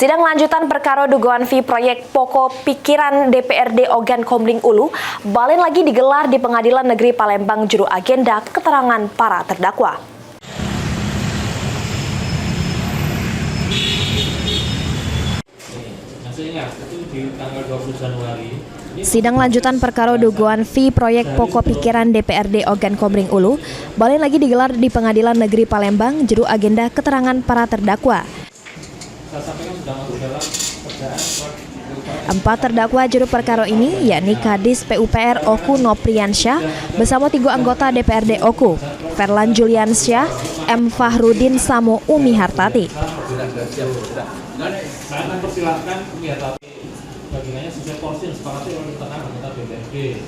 Sidang lanjutan perkara dugaan fee proyek pokok pikiran DPRD Ogan Komering Ulu balik lagi digelar di Pengadilan Negeri Palembang juru agenda keterangan para terdakwa. Sidang lanjutan perkara dugaan fee proyek pokok pikiran DPRD Ogan Komering Ulu balik lagi digelar di Pengadilan Negeri Palembang juru agenda keterangan para terdakwa. 4 terdakwa juru perkara ini yakni Kadis PUPR Oku Nopriansyah bersama 3 anggota DPRD Oku, Ferlan Juliansyah, M. Fahrudin Samo Umi Hartati. Saya akan persilahkan Umi Hartati bagiannya sesuai porsi yang sepakati oleh tengah anggota DPRD.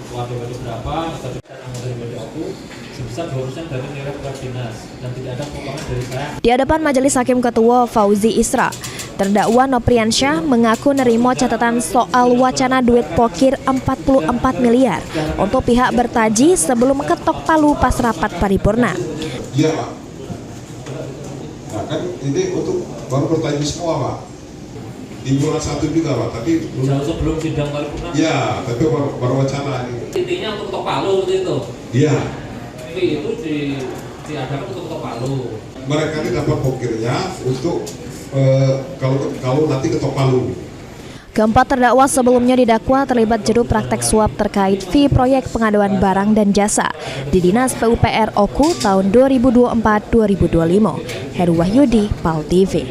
Ketua DPRD berapa, anggota DPRD Oku sebesar 2% dari nilai proyek dinas dan tidak ada potongan dari saya. Di hadapan Majelis Hakim Ketua Fauzi Isra, terdakwa Nopriansyah mengaku nerima catatan soal wacana duit pokir 44 miliar untuk pihak bertaji sebelum ketok palu pas rapat paripurna. Iya Pak. Nah kan ini untuk baru bertaji semua Pak. Di bulan 1 juga Pak, tapi sebelum sidang paripurna. Iya, tapi baru wacana ini. Intinya untuk ketok palu itu. Iya. Itu diadakan untuk ketok palu. Mereka ini dapat pokirnya untuk kalau nanti ketok palu. Keempat terdakwa sebelumnya didakwa terlibat jeru praktek suap terkait fee proyek pengadaan barang dan jasa di Dinas PUPR Oku tahun 2024-2025. Heru Wahyudi, PAL TV.